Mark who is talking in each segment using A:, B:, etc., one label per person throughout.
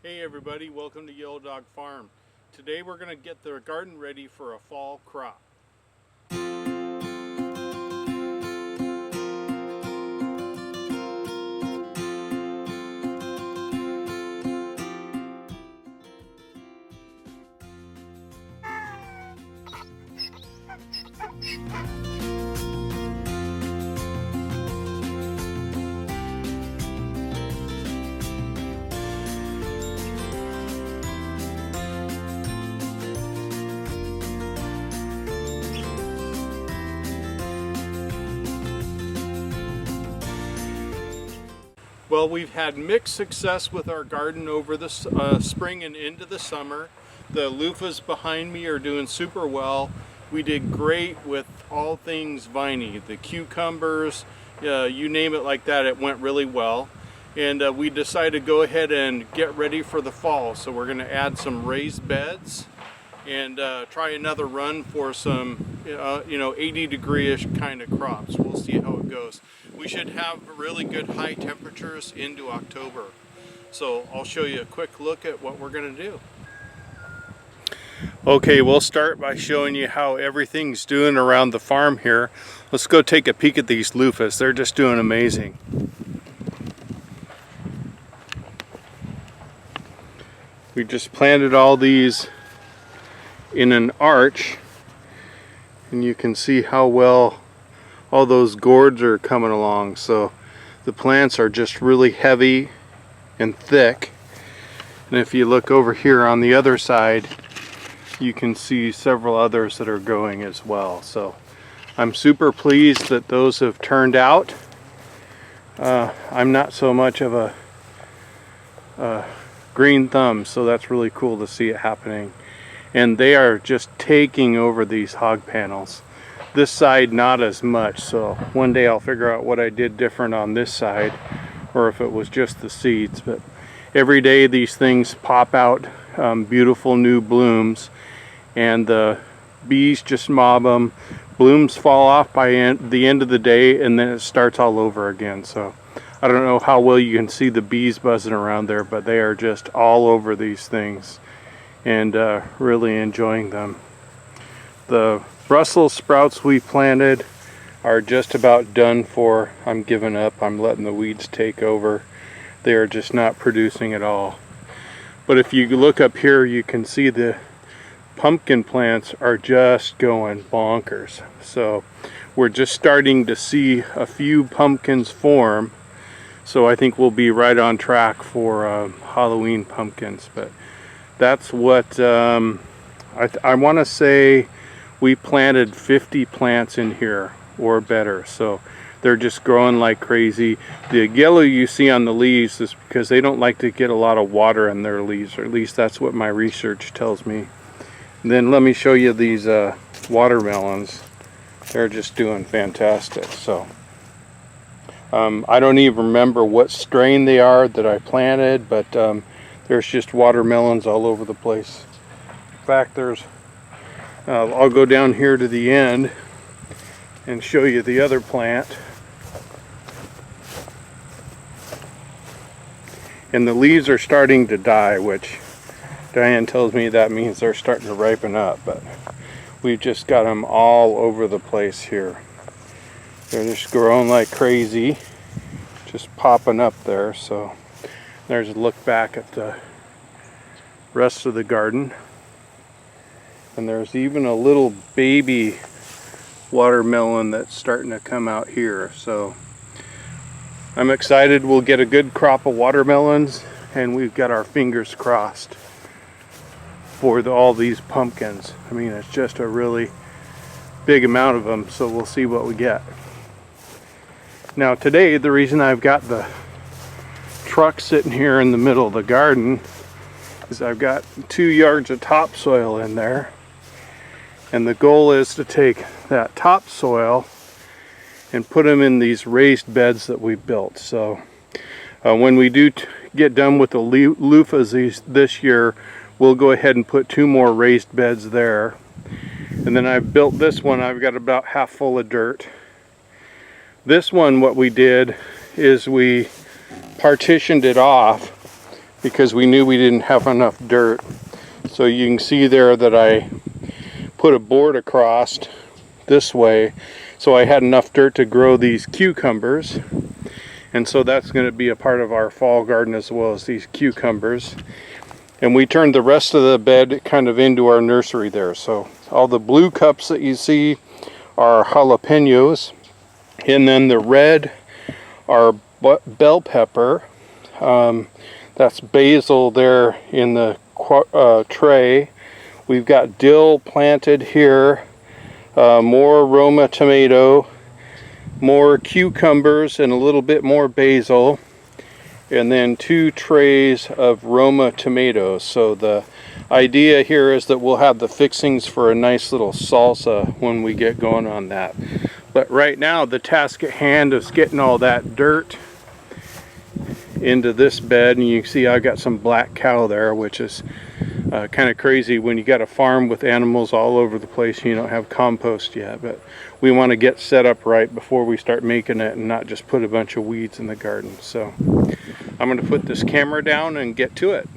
A: Hey everybody, welcome to Yellow Dog Farm. Today we're going to get the garden ready for a fall crop. Well, we've had mixed success with our garden over the spring and into the summer. The loofahs behind me are doing super well. We did great with all things viney, the cucumbers, you name it like that, it went really well. And we decided to go ahead and get ready for the fall. So we're going to add some raised beds and try another run for some 80 degree-ish kind of crops. We'll see how it goes. We should have really good high temperatures into October. So I'll show you a quick look at what we're going to do. Okay, we'll start by showing you how everything's doing around the farm here. Let's go take a peek at these loofahs. They're just doing amazing. We just planted all these in an arch, and you can see how well all those gourds are coming along. So the plants are just really heavy and thick, and if you look over here on the other side, you can see several others that are growing as well. So I'm super pleased that those have turned out. I'm not so much of a green thumb, so that's really cool to see it happening. And they are just taking over these hog panels. This side not as much, so one day I'll figure out what I did different on this side, or if it was just the seeds. But every day these things pop out beautiful new blooms, and the bees just mob them. Blooms fall off by the end of the day, and then it starts all over again. So I don't know how well you can see the bees buzzing around there, but they are just all over these things and really enjoying them. The Brussels sprouts we planted are just about done for. I'm giving up. I'm letting the weeds take over. They are just not producing at all. But if you look up here, you can see the pumpkin plants are just going bonkers. So we're just starting to see a few pumpkins form. So I think we'll be right on track for Halloween pumpkins. But that's what I want to say. We planted 50 plants in here or better, so they're just growing like crazy. The yellow you see on the leaves is because they don't like to get a lot of water in their leaves, or at least that's what my research tells me. And then let me show you these watermelons. They're just doing fantastic. So I don't even remember what strain they are that I planted, but there's just watermelons all over the place. In fact, I'll go down here to the end and show you the other plant. And the leaves are starting to die, which Diane tells me that means they're starting to ripen up, but we've just got them all over the place here. They're just growing like crazy, just popping up there. So there's a look back at the rest of the garden. And there's even a little baby watermelon that's starting to come out here. So I'm excited we'll get a good crop of watermelons, and we've got our fingers crossed for all these pumpkins. I mean, it's just a really big amount of them, so we'll see what we get. Now today, the reason I've got the truck sitting here in the middle of the garden is I've got 2 yards of topsoil in there. And the goal is to take that topsoil and put them in these raised beds that we built. So when we do get done with the loofahs this year, we'll go ahead and put 2 more raised beds there. And then I've built this one. I've got about half full of dirt. This one, what we did is we partitioned it off because we knew we didn't have enough dirt. So you can see there that I put a board across this way, so I had enough dirt to grow these cucumbers. And so that's going to be a part of our fall garden as well as these cucumbers. And we turned the rest of the bed kind of into our nursery there. So all the blue cups that you see are jalapenos, and then the red are bell pepper. That's basil there in the tray. We've got dill planted here, more Roma tomato, more cucumbers, and a little bit more basil, and then 2 trays of Roma tomatoes. So the idea here is that we'll have the fixings for a nice little salsa when we get going on that. But right now the task at hand is getting all that dirt into this bed, and you can see I got some black cow there, which is kind of crazy when you got a farm with animals all over the place and you don't have compost yet. But we want to get set up right before we start making it and not just put a bunch of weeds in the garden. So I'm going to put this camera down and get to it.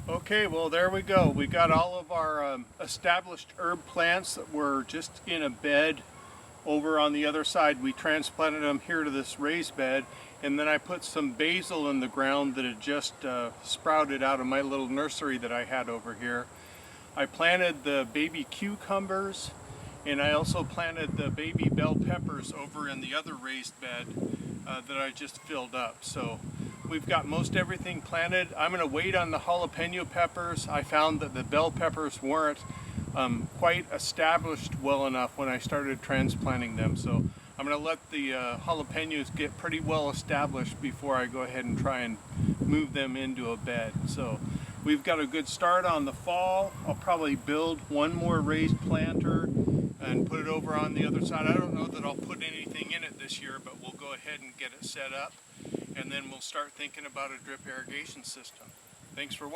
A: Okay, well there we go. We got all of our established herb plants that were just in a bed over on the other side. We transplanted them here to this raised bed, And then I put some basil in the ground that had just sprouted out of my little nursery that I had over here. I planted the baby cucumbers, and I also planted the baby bell peppers over in the other raised bed that I just filled up. So we've got most everything planted. I'm going to wait on the jalapeno peppers. I found that the bell peppers weren't quite established well enough when I started transplanting them. So I'm going to let the jalapenos get pretty well established before I go ahead and try and move them into a bed. So we've got a good start on the fall. I'll probably build one more raised planter and put it over on the other side. I don't know that I'll put anything in it this year, but we'll go ahead and get it set up, and then we'll start thinking about a drip irrigation system. Thanks for watching.